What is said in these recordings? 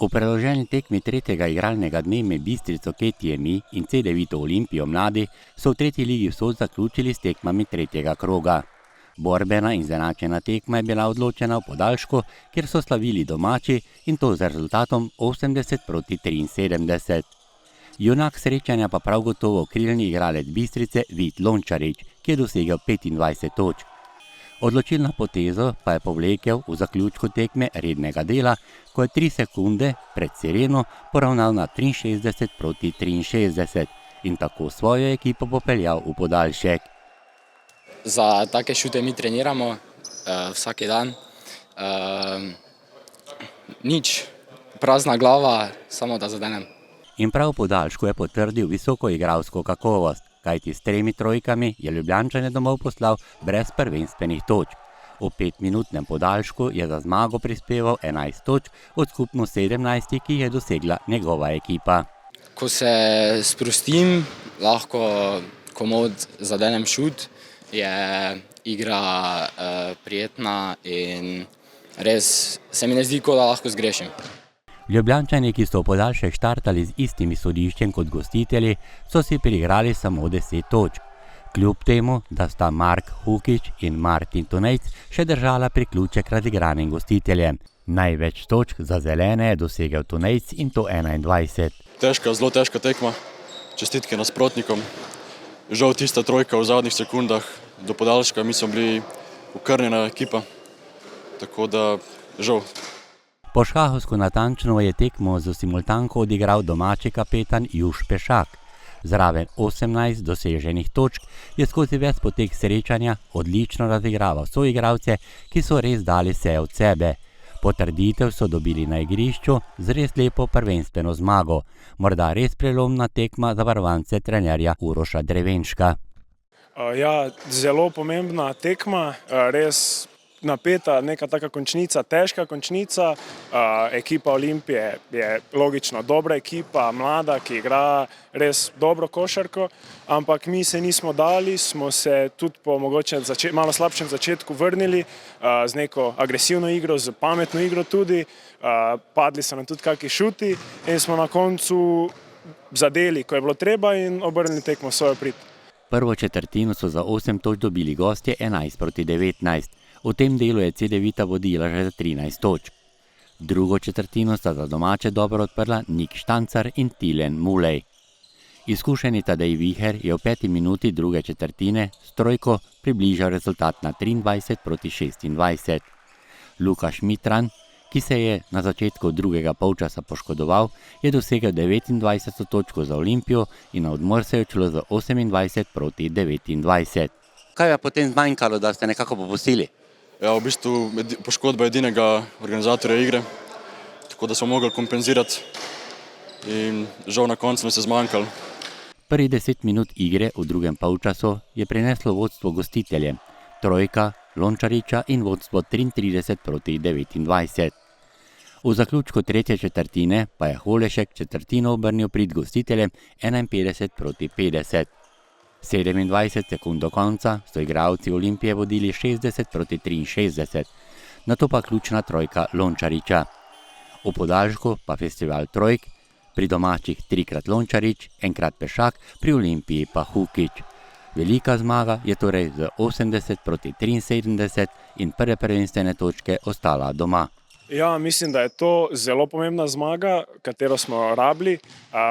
V preloženi tekmi tretjega igralnega dne med Bistrico Ketijemi in C9 Olimpijo mladi so v tretji ligi Vzhod zaključili s tekmami tretjega kroga. Borbena in izenačena tekma je bila odločena v podaljšku, kjer so slavili domači in to z rezultatom 80-73. Junak srečanja pa prav gotovo krilni igralec Bistrice Vid Lončarič, ki je dosegel 25 točk. Odločilno potezo pa je povlekel v zaključku tekme rednega dela, ko je 3 sekunde pred Sireno poravnal na 63-63 in tako svojo ekipo popeljal v podaljšek. Za take šute mi treniramo vsak dan. Nič, prazna glava, samo da zadenem. In prav v podaljšku je potrdil visoko igralsko kakovost, kajti s 3 trojkami je Ljubljančane domov poslal brez prvenstvenih točk. V 5-minutnem podaljšku je za zmago prispeval 11 točk od skupno 17, ki jih je dosegla njegova ekipa. Ko se sprostim, lahko komod zadenem šut, je igra prijetna in res se mi ne zdi, da lahko zgrešim. Ljubljančani, ki so v podaljšek štartali z istim izhodiščem kot gostitelji, so si priigrali samo 10 točk. Kljub temu, da sta Mark Hukić in Martin Tunejc še držala priključek razigranim gostiteljem. Največ točk za zelene je dosegel Tunejc in to 21. Zelo težka tekma, čestitke nasprotnikom. Žal tista trojka v zadnjih sekundah do podaljška, mi smo bili ukrnjena ekipa, tako da žal. Po šahovsko natančno je tekmo z simultanko odigral domači kapetan Juš Pešak. Zraven 18 doseženih točk je skozi ves potek srečanja odlično razigraval soigralce, ki so res dali vse od sebe. Potrditev so dobili na igrišču z res lepo prvenstveno zmago. Morda res prelomna tekma za varovance trenerja Uroša Drevenška. Ja, zelo pomembna tekma, res napeta, neka taka končnica, težka končnica. Ekipa Olimpije je logično dobra ekipa, mlada, ki igra res dobro košarko, ampak mi se nismo dali, smo se tudi po mogoče malo slabšem začetku vrnili z neko agresivno igro, z pametno igro tudi. Padli so nam tudi kakšni šuti in smo na koncu zadeli, ko je bilo treba, in obrnili tekmo v svojo prid. Prvo četrtino so za 8 točk dobili gostje 11-19. V tem delu je C9 vodila že za 13 točk. Drugo četrtino sta za domače dobro odprla Nik Štancar in Tilen Mulej. Izkušeni Tadej Viher je v 5. minuti druge četrtine s trojko približal rezultat na 23-26. Lukaš Mitran, ki se je na začetku drugega polčasa poškodoval, je dosegel 29 točko za Olimpijo in na odmor se je odšlo z 28-29. Kaj je potem zmanjkalo, da ste nekako popustili? Ja, v bistvu poškodba edinega organizatorja igre, tako da smo mogli kompenzirati in žal na koncu nam se zmanjkalo. Prvi 10 minut igre v drugem polčasu je prineslo vodstvo gostiteljem, trojka Lončariča in vodstvo 33-29. V zaključku tretje četrtine pa je Holešek četrtino obrnil prid gostiteljem 51-50. 27 sekund do konca so igralci Olimpije vodili 60-63, nato pa ključna trojka Lončariča. V podaljšku pa festival trojk, pri domačih 3-krat Lončarič, 1-krat Pešak, pri Olimpiji pa Hukić. Velika zmaga je torej z 80-73 in prve prvenstvene točke ostala doma. Ja, mislim, da je to zelo pomembna zmaga, katero smo rabili.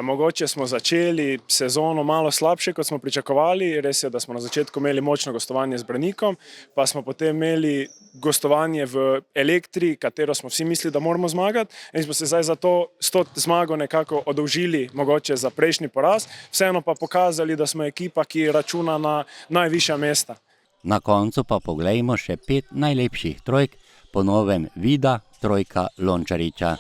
Mogoče smo začeli sezono malo slabše, kot smo pričakovali. Res je, da smo na začetku imeli močno gostovanje z Branikom, pa smo potem imeli gostovanje v Elektri, katero smo vsi mislili, da moramo zmagati. In smo se zdaj za to zmago nekako odolžili, mogoče za prejšnji poraz. Vseeno pa pokazali, da smo ekipa, ki računa na najvišja mesta. Na koncu pa poglejmo še 5 najlepših trojk, po novem Vida, trojka Lončariča.